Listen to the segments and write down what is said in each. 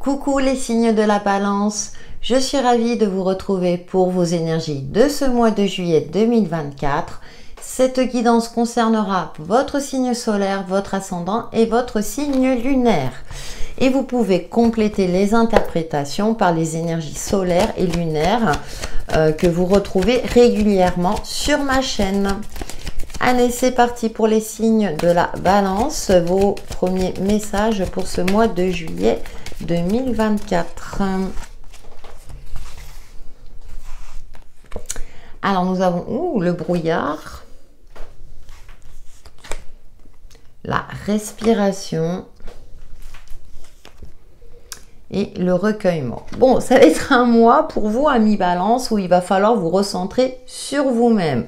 Coucou les signes de la balance, je suis ravie de vous retrouver pour vos énergies de ce mois de juillet 2024. Cette guidance concernera votre signe solaire, votre ascendant et votre signe lunaire. Et vous pouvez compléter les interprétations par les énergies solaires et lunaires que vous retrouvez régulièrement sur ma chaîne. Allez, c'est parti pour les signes de la balance, vos premiers messages pour ce mois de juillet 2024. Alors nous avons le brouillard, la respiration et le recueillement. Bon, ça va être un mois pour vous, amis balance, où il va falloir vous recentrer sur vous-même.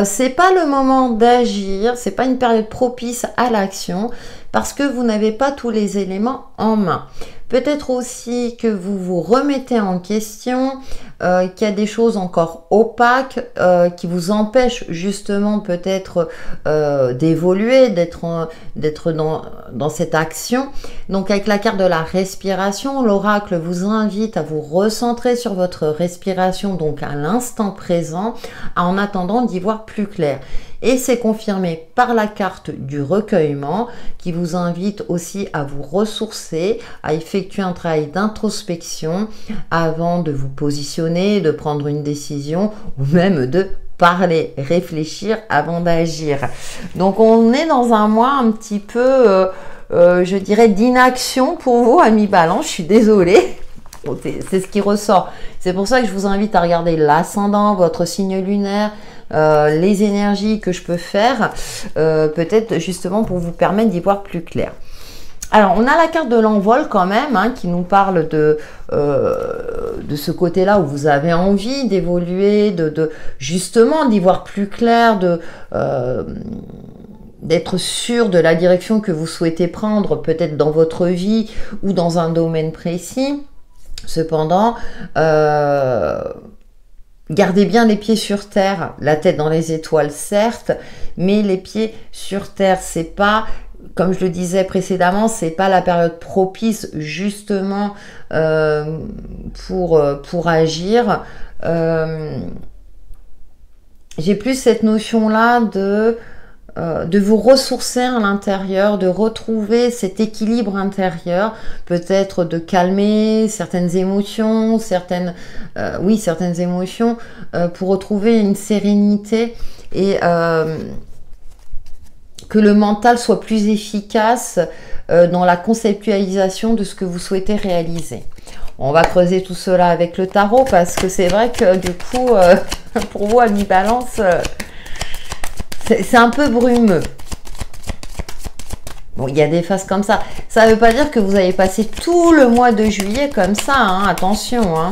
C'est pas le moment d'agir, c'est pas une période propice à l'action parce que vous n'avez pas tous les éléments en main. Peut-être aussi que vous vous remettez en question, qu'il y a des choses encore opaques qui vous empêchent justement peut-être d'évoluer, d'être dans cette action. Donc avec la carte de la respiration, l'oracle vous invite à vous recentrer sur votre respiration, donc à l'instant présent, en attendant d'y voir plus clair. Et c'est confirmé par la carte du recueillement qui vous invite aussi à vous ressourcer, à effectuer un travail d'introspection avant de vous positionner, de prendre une décision ou même de parler, réfléchir avant d'agir. Donc on est dans un mois un petit peu, je dirais, d'inaction pour vous, amis balance. Je suis désolée. C'est ce qui ressort. C'est pour ça que je vous invite à regarder l'ascendant, votre signe lunaire, les énergies que je peux faire, peut-être justement pour vous permettre d'y voir plus clair. Alors, on a la carte de l'envol quand même, hein, qui nous parle de ce côté-là où vous avez envie d'évoluer, justement d'y voir plus clair, d'être sûr de la direction que vous souhaitez prendre, peut-être dans votre vie ou dans un domaine précis. Cependant, gardez bien les pieds sur terre, la tête dans les étoiles certes, mais les pieds sur terre, c'est pas, comme je le disais précédemment, c'est pas la période propice justement pour agir. J'ai plus cette notion-là de vous ressourcer à l'intérieur, de retrouver cet équilibre intérieur, peut-être de calmer certaines émotions, certaines émotions, pour retrouver une sérénité et que le mental soit plus efficace dans la conceptualisation de ce que vous souhaitez réaliser. On va creuser tout cela avec le tarot parce que c'est vrai que du coup, pour vous, amis balance, c'est un peu brumeux. Bon, il y a des phases comme ça. Ça ne veut pas dire que vous allez passer tout le mois de juillet comme ça, hein, attention. Hein.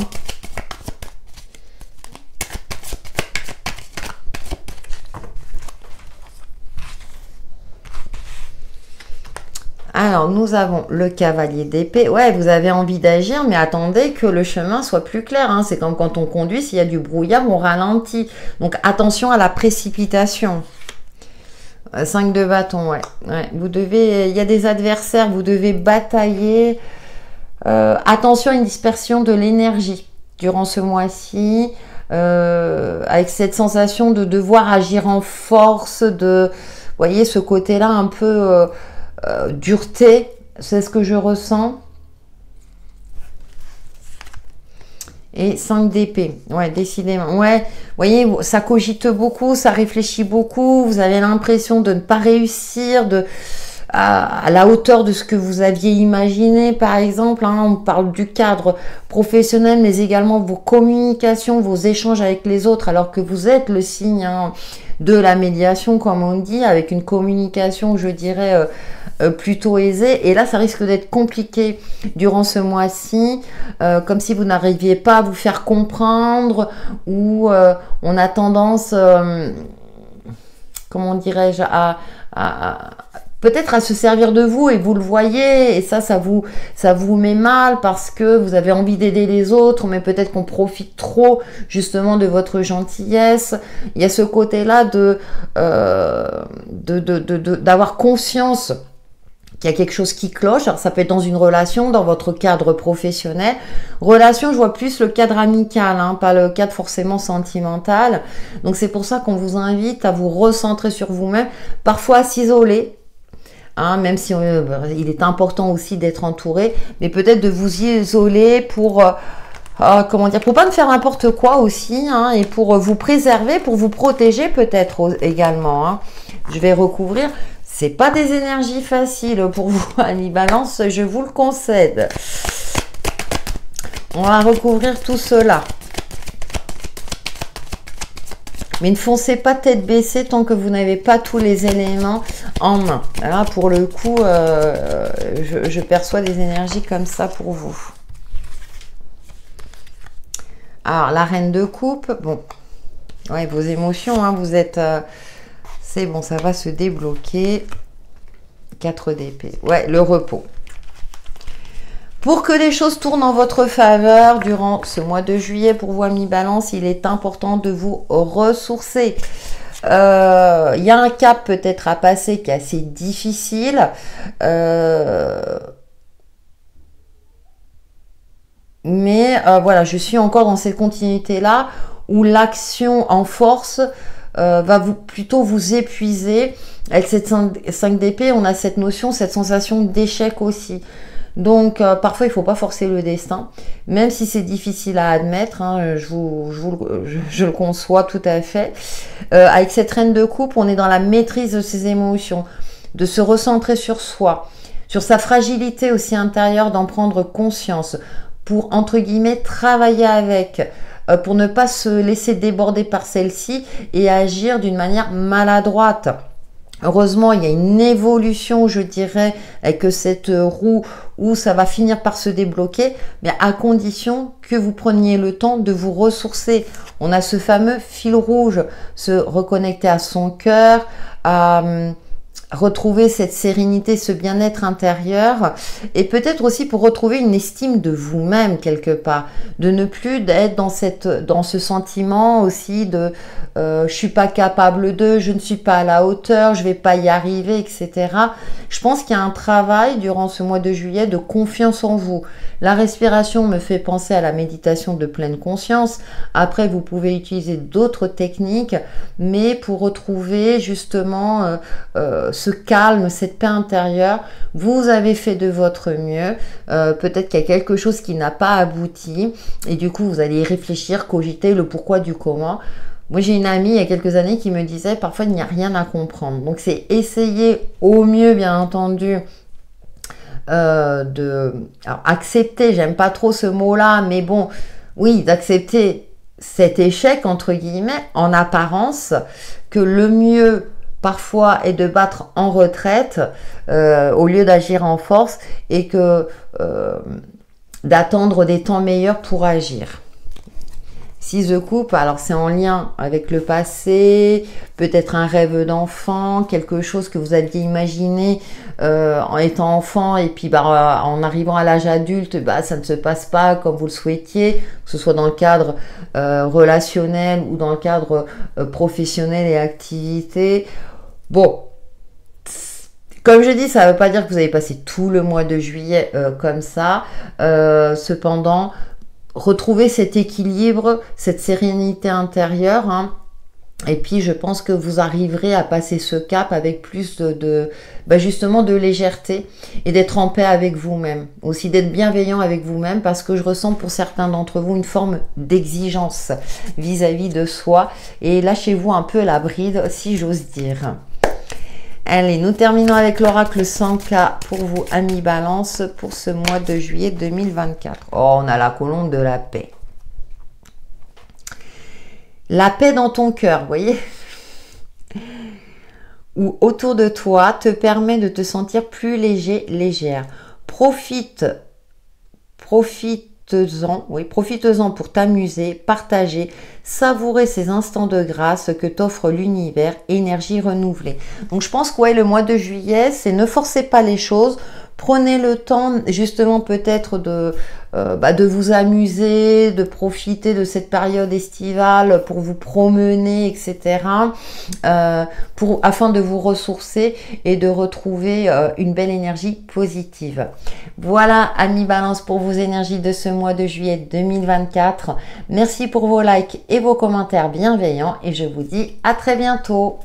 Alors, nous avons le cavalier d'épée. Ouais, vous avez envie d'agir, mais attendez que le chemin soit plus clair. Hein. C'est comme quand on conduit, s'il y a du brouillard, on ralentit. Donc, attention à la précipitation. 5 de bâton, ouais. Vous devez, il y a des adversaires, vous devez batailler. Attention à une dispersion de l'énergie durant ce mois-ci, avec cette sensation de devoir agir en force, vous voyez, ce côté-là un peu dureté, c'est ce que je ressens. Et 5 d'épée, ouais, décidément, ouais, vous voyez, ça cogite beaucoup, ça réfléchit beaucoup, vous avez l'impression de ne pas réussir, à la hauteur de ce que vous aviez imaginé, par exemple, hein, on parle du cadre professionnel, mais également vos communications, vos échanges avec les autres, alors que vous êtes le signe de la médiation, comme on dit, avec une communication, je dirais, plutôt aisée. Et là, ça risque d'être compliqué durant ce mois-ci, comme si vous n'arriviez pas à vous faire comprendre, ou on a tendance, comment dirais-je, peut-être à se servir de vous et vous le voyez et ça vous met mal parce que vous avez envie d'aider les autres, mais peut-être qu'on profite trop justement de votre gentillesse. Il y a ce côté-là d'avoir conscience qu'il y a quelque chose qui cloche. Alors, ça peut être dans une relation, dans votre cadre professionnel. Relation, je vois plus le cadre amical, hein, pas le cadre forcément sentimental. Donc, c'est pour ça qu'on vous invite à vous recentrer sur vous-même, parfois à s'isoler. Hein, même si il est important aussi d'être entouré, mais peut-être de vous isoler pour comment dire, pour pas me faire n'importe quoi aussi, hein, et pour vous préserver, pour vous protéger peut-être également. Hein. Je vais recouvrir. C'est pas des énergies faciles pour vous, Ami Balance, je vous le concède. On va recouvrir tout cela. Mais ne foncez pas tête baissée tant que vous n'avez pas tous les éléments en main. Là, pour le coup, je perçois des énergies comme ça pour vous. Alors, la reine de coupe, bon, ouais, vos émotions, hein, vous êtes... c'est bon, ça va se débloquer. 4 d'épée. Ouais, le repos. Pour que les choses tournent en votre faveur durant ce mois de juillet, pour vous, Amis Balance, il est important de vous ressourcer. Il y a un cap peut-être à passer qui est assez difficile. Mais voilà, je suis encore dans cette continuité-là où l'action en force va plutôt vous épuiser. Avec cette 5 d'épée, on a cette notion, cette sensation d'échec aussi. Donc, parfois, il ne faut pas forcer le destin, même si c'est difficile à admettre, hein, je le conçois tout à fait. Avec cette reine de coupe, on est dans la maîtrise de ses émotions, de se recentrer sur soi, sur sa fragilité aussi intérieure, d'en prendre conscience, pour, entre guillemets, travailler avec, pour ne pas se laisser déborder par celle-ci et agir d'une manière maladroite. Heureusement, il y a une évolution, je dirais, avec cette roue où ça va finir par se débloquer, mais à condition que vous preniez le temps de vous ressourcer. On a ce fameux fil rouge, se reconnecter à son cœur, à retrouver cette sérénité, ce bien-être intérieur, et peut-être aussi pour retrouver une estime de vous-même quelque part, de ne plus être dans ce sentiment aussi de je suis pas capable de, je ne suis pas à la hauteur, je vais pas y arriver, etc. Je pense qu'il y a un travail durant ce mois de juillet de confiance en vous. La respiration me fait penser à la méditation de pleine conscience. Après, vous pouvez utiliser d'autres techniques, mais pour retrouver justement ce calme, cette paix intérieure, vous avez fait de votre mieux. Peut-être qu'il y a quelque chose qui n'a pas abouti et du coup, vous allez y réfléchir, cogiter le pourquoi du comment. Moi, j'ai une amie il y a quelques années qui me disait parfois il n'y a rien à comprendre. Donc, c'est essayer au mieux, bien entendu, alors, accepter, j'aime pas trop ce mot-là, mais bon, oui, d'accepter cet échec, entre guillemets, en apparence, que le mieux, parfois, est de battre en retraite au lieu d'agir en force et que d'attendre des temps meilleurs pour agir. 6 de coupe, alors c'est en lien avec le passé, peut-être un rêve d'enfant, quelque chose que vous aviez imaginé en étant enfant et puis en arrivant à l'âge adulte, ça ne se passe pas comme vous le souhaitiez, que ce soit dans le cadre relationnel ou dans le cadre professionnel et activité. Bon, comme je dis, ça ne veut pas dire que vous avez passé tout le mois de juillet comme ça. Cependant, retrouver cet équilibre, cette sérénité intérieure, hein, et puis je pense que vous arriverez à passer ce cap avec plus justement de légèreté et d'être en paix avec vous-même, aussi d'être bienveillant avec vous-même, parce que je ressens pour certains d'entre vous une forme d'exigence vis-à-vis de soi, et lâchez-vous un peu la bride, si j'ose dire. Allez, nous terminons avec l'oracle 100K pour vous, Amis Balance, pour ce mois de juillet 2024. Oh, on a la colombe de la paix. La paix dans ton cœur, vous voyez, ou autour de toi, te permet de te sentir plus léger, légère. Profites-en pour t'amuser, partager, savourer ces instants de grâce que t'offre l'univers, énergie renouvelée. Donc je pense que ouais, le mois de juillet, c'est ne forcez pas les choses, Prenez le temps justement peut-être de vous amuser, de profiter de cette période estivale pour vous promener, etc. Afin de vous ressourcer et de retrouver une belle énergie positive. Voilà, amis Balance, pour vos énergies de ce mois de juillet 2024. Merci pour vos likes et vos commentaires bienveillants et je vous dis à très bientôt.